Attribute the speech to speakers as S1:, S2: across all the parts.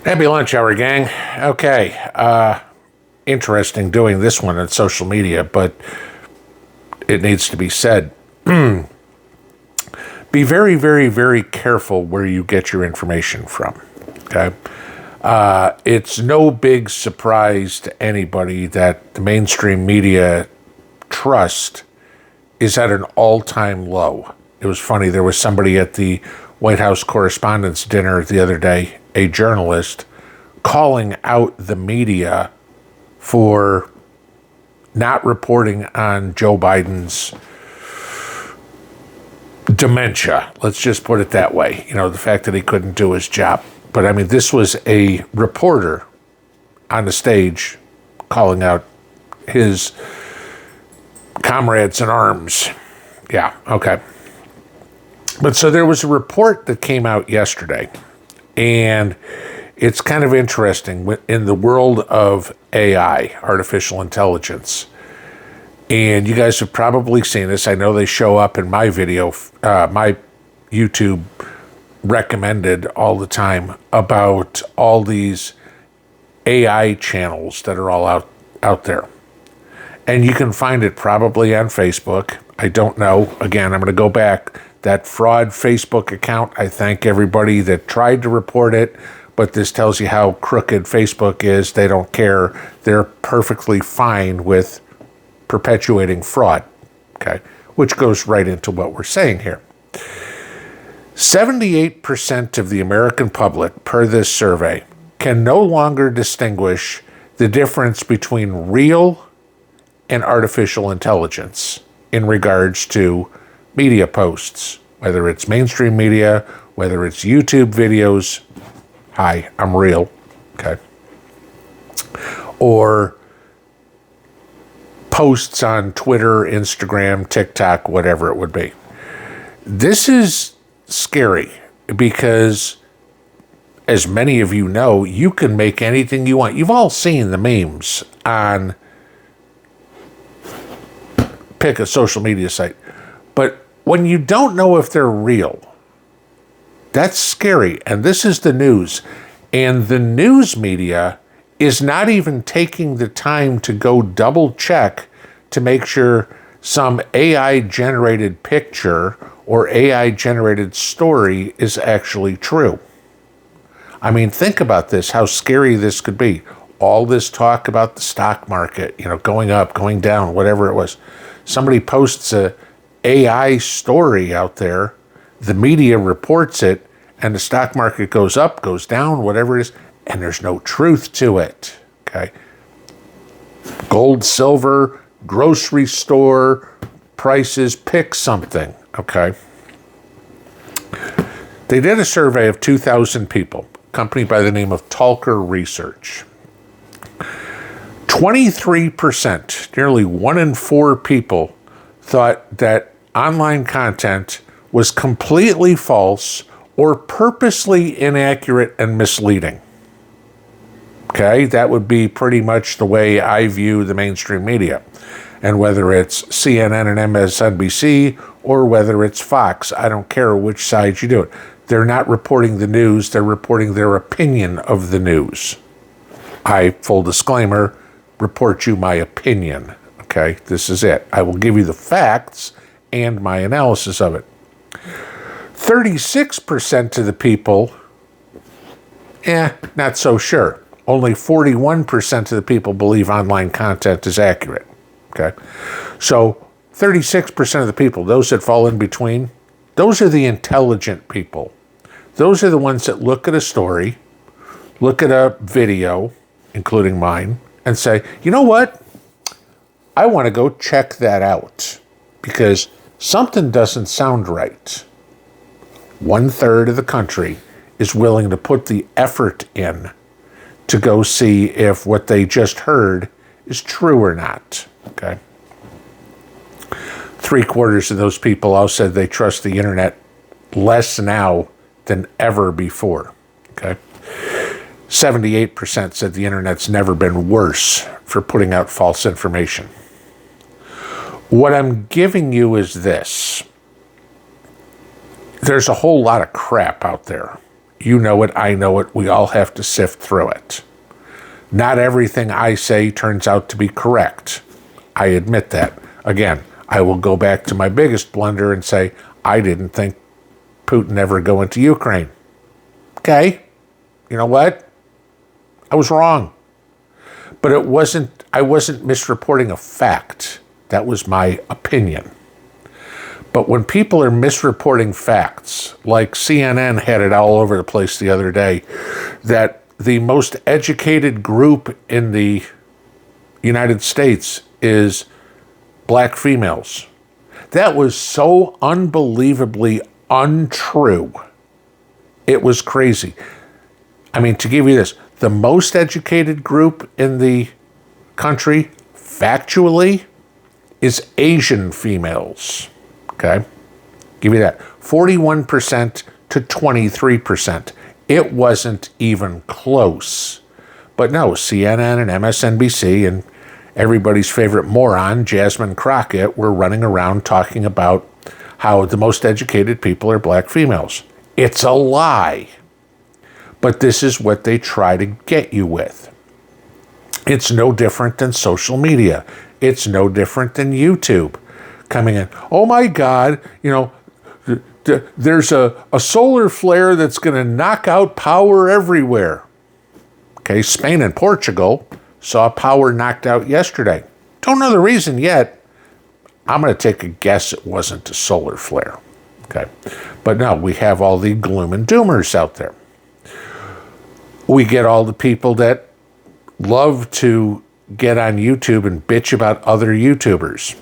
S1: Happy lunch hour, gang. Okay, interesting doing this one on social media, but it needs to be said. Be very, very, very careful where you get your information from, okay? It's no big surprise to anybody that the mainstream media trust is at an all-time low. It was funny, there was somebody at the White House Correspondents' Dinner the other day, a journalist, calling out the media for not reporting on Joe Biden's dementia. Let's just put it that way. You know, the fact that he couldn't do his job. But I mean, this was a reporter on the stage calling out his comrades in arms. Yeah, okay. But so there was a report that came out yesterday, and it's kind of interesting in the world of AI, artificial intelligence. And you guys have probably seen this. I know they show up in my video, my YouTube recommended all the time about all these AI channels that are all out there. And you can find it probably on Facebook. I don't know. Again, I'm going to go back. That fraud Facebook account, I thank everybody that tried to report it, but this tells you how crooked Facebook is. They don't care. They're perfectly fine with perpetuating fraud, okay? Which goes right into what we're saying here. 78% of the American public, per this survey, can no longer distinguish the difference between real and artificial intelligence in regards to media posts, whether it's mainstream media, whether it's YouTube videos, hi, I'm real, okay, or posts on Twitter, Instagram, TikTok, whatever it would be. This is scary because, as many of you know, you can make anything you want. You've all seen the memes on, pick a social media site, but when you don't know if they're real, that's scary. And this is the news. And the news media is not even taking the time to go double check to make sure some AI-generated picture or AI-generated story is actually true. I mean, think about this, how scary this could be. All this talk about the stock market, you know, going up, going down, whatever it was. Somebody posts a AI story out there, the media reports it, and the stock market goes up, goes down, whatever it is, and there's no truth to it, okay? Gold, silver, grocery store, prices, pick something, okay? They did a survey of 2,000 people, a company by the name of Talker Research. 23%, nearly 1 in 4 people, thought that online content was completely false or purposely inaccurate and misleading. Okay, that would be pretty much the way I view the mainstream media. And whether it's CNN and MSNBC or whether it's Fox, I don't care which side you do it. They're not reporting the news, they're reporting their opinion of the news. I, full disclaimer, report you my opinion. Okay, this is it. I will give you the facts and my analysis of it. 36% of the people, not so sure. Only 41% of the people believe online content is accurate. Okay, so 36% of the people, those that fall in between, those are the intelligent people. Those are the ones that look at a story, look at a video, including mine, and say, you know what? I want to go check that out because something doesn't sound right. 1/3 of the country is willing to put the effort in to go see if what they just heard is true or not, okay? 3/4 of those people all said they trust the internet less now than ever before, okay? 78% said the internet's never been worse for putting out false information. What I'm giving you is this. There's a whole lot of crap out there. You know it, I know it, we all have to sift through it. Not everything I say turns out to be correct. I admit that. Again, I will go back to my biggest blunder and say, I didn't think Putin ever go into Ukraine. Okay, you know what? I was wrong. But I wasn't misreporting a fact. That was my opinion. But when people are misreporting facts, like CNN had it all over the place the other day, that the most educated group in the United States is black females. That was so unbelievably untrue. It was crazy. I mean, to give you this, the most educated group in the country, factually, is Asian females. Okay? Give you that. 41% to 23%. It wasn't even close. But no, CNN and MSNBC and everybody's favorite moron, Jasmine Crockett, were running around talking about how the most educated people are black females. It's a lie. But this is what they try to get you with. It's no different than social media. It's no different than YouTube coming in. Oh my God, you know, there's a solar flare that's going to knock out power everywhere. Okay, Spain and Portugal saw power knocked out yesterday. Don't know the reason yet. I'm going to take a guess it wasn't a solar flare. Okay, but no, we have all the gloom and doomers out there. We get all the people that love to get on YouTube and bitch about other YouTubers,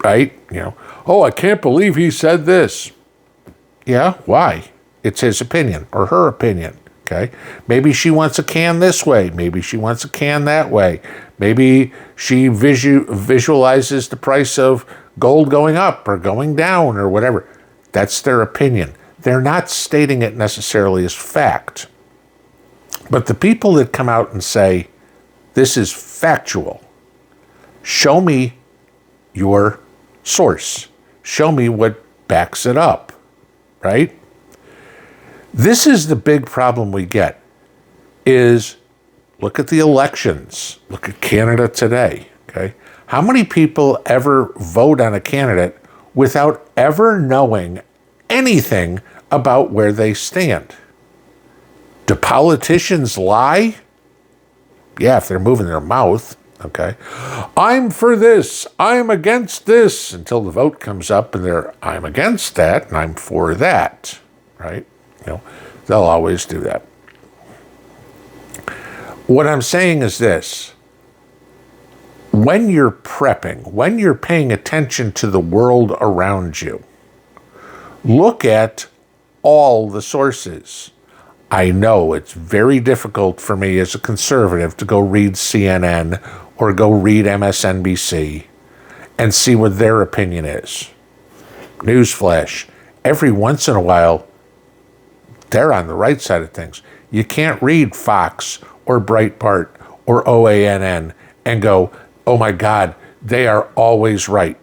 S1: right? You know, oh, I can't believe he said this. Yeah, why? It's his opinion or her opinion, okay? Maybe she wants a can this way. Maybe she wants a can that way. Maybe she visualizes the price of gold going up or going down or whatever. That's their opinion. They're not stating it necessarily as fact. But the people that come out and say, this is factual, show me your source. Show me what backs it up, right? This is the big problem we get, is look at the elections. Look at Canada today, okay? How many people ever vote on a candidate without ever knowing anything about where they stand? Do politicians lie? Yeah, if they're moving their mouth, okay. I'm for this, I'm against this, until the vote comes up and I'm against that and I'm for that, right? You know, they'll always do that. What I'm saying is this. When you're prepping, when you're paying attention to the world around you, look at all the sources. I know it's very difficult for me as a conservative to go read CNN or go read MSNBC and see what their opinion is. Newsflash, every once in a while, they're on the right side of things. You can't read Fox or Breitbart or OANN and go, oh my God, they are always right,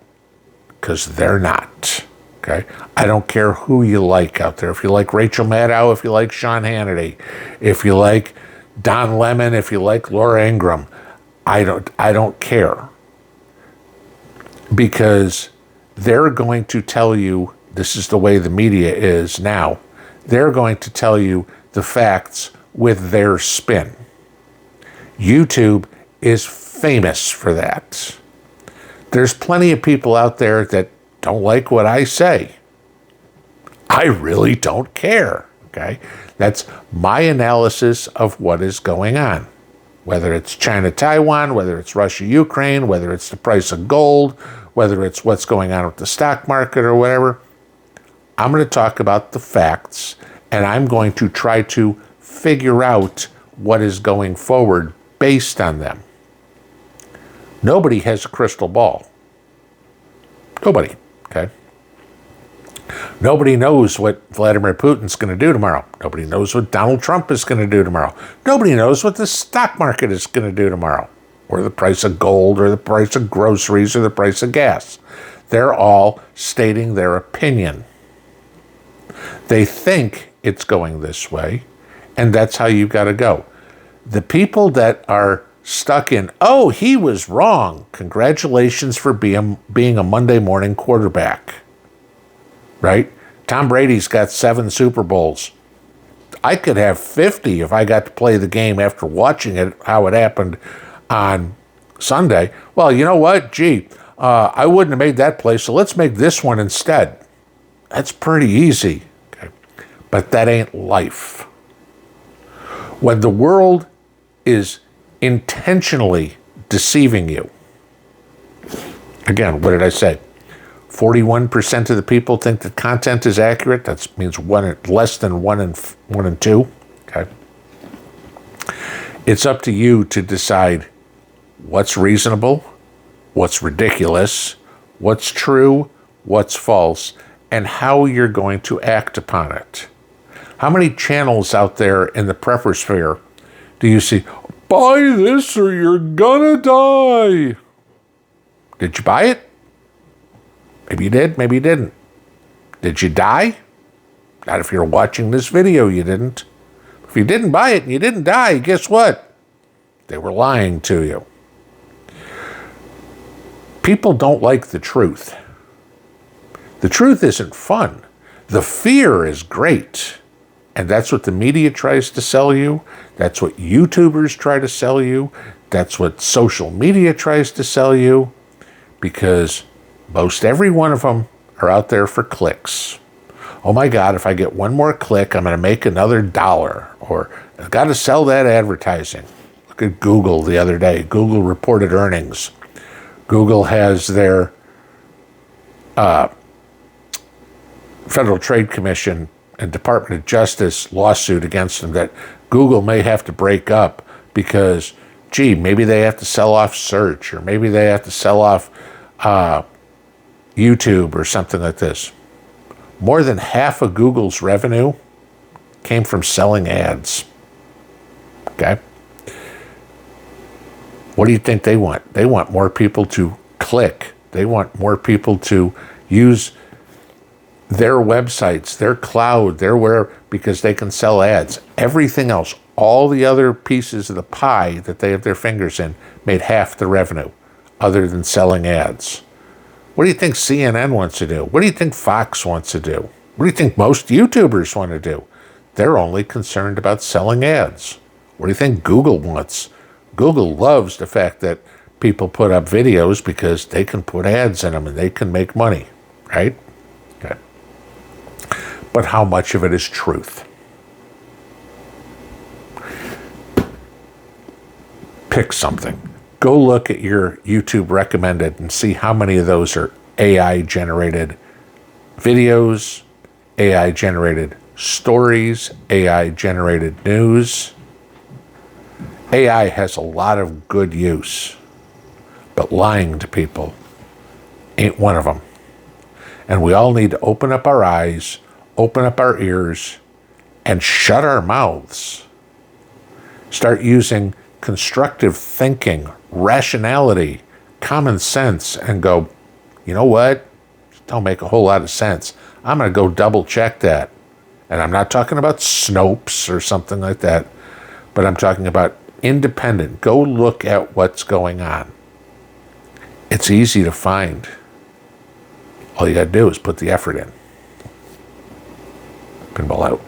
S1: because they're not. Okay? I don't care who you like out there. If you like Rachel Maddow, if you like Sean Hannity, if you like Don Lemon, if you like Laura Ingraham, I don't care. Because they're going to tell you, this is the way the media is now, they're going to tell you the facts with their spin. YouTube is famous for that. There's plenty of people out there that don't like what I say. I really don't care, okay? That's my analysis of what is going on. Whether it's China-Taiwan, whether it's Russia-Ukraine, whether it's the price of gold, whether it's what's going on with the stock market or whatever, I'm going to talk about the facts, and I'm going to try to figure out what is going forward based on them. Nobody has a crystal ball. Nobody. Okay. Nobody knows what Vladimir Putin's going to do tomorrow. Nobody knows what Donald Trump is going to do tomorrow. Nobody knows what the stock market is going to do tomorrow, or the price of gold, or the price of groceries, or the price of gas. They're all stating their opinion. They think it's going this way, and that's how you got to go. The people that are stuck in, oh, he was wrong, congratulations for being a Monday morning quarterback, right? Tom Brady's got 7 Super Bowls. I could have 50 if I got to play the game after watching it, how it happened on Sunday. Well, you know what? Gee, I wouldn't have made that play, so let's make this one instead. That's pretty easy. Okay. But that ain't life. When the world is intentionally deceiving you, again, what did I say? 41% of the people think that content is accurate. That means less than one in two. Okay. It's up to you to decide what's reasonable, what's ridiculous, what's true, what's false, and how you're going to act upon it. How many channels out there in the prepper sphere do you see, buy this or you're gonna die? Did you buy it? Maybe you did, maybe you didn't. Did you die? Not if you're watching this video, you didn't. If you didn't buy it and you didn't die, guess what? They were lying to you. People don't like the truth. The truth isn't fun. The fear is great. And that's what the media tries to sell you. That's what YouTubers try to sell you. That's what social media tries to sell you. Because most every one of them are out there for clicks. Oh my God, if I get one more click, I'm going to make another $1. Or I've got to sell that advertising. Look at Google the other day. Google reported earnings. Google has their Federal Trade Commission and Department of Justice lawsuit against them that Google may have to break up because, gee, maybe they have to sell off search, or maybe they have to sell off YouTube or something like this. More than half of Google's revenue came from selling ads. Okay? What do you think they want? They want more people to click. They want more people to use their websites, their cloud, their where, because they can sell ads. Everything else, all the other pieces of the pie that they have their fingers in, made half the revenue other than selling ads. What do you think CNN wants to do? What do you think Fox wants to do? What do you think most YouTubers want to do? They're only concerned about selling ads. What do you think Google wants? Google loves the fact that people put up videos because they can put ads in them and they can make money, right? Okay. But how much of it is truth? Pick something. Go look at your YouTube recommended and see how many of those are AI-generated videos, AI-generated stories, AI-generated news. AI has a lot of good use, but lying to people ain't one of them. And we all need to open up our eyes, open up our ears, and shut our mouths. Start using constructive thinking, rationality, common sense, and go, you know what? It don't make a whole lot of sense. I'm going to go double check that. And I'm not talking about Snopes or something like that, but I'm talking about independent. Go look at what's going on. It's easy to find. All you got to do is put the effort in. Pinball out.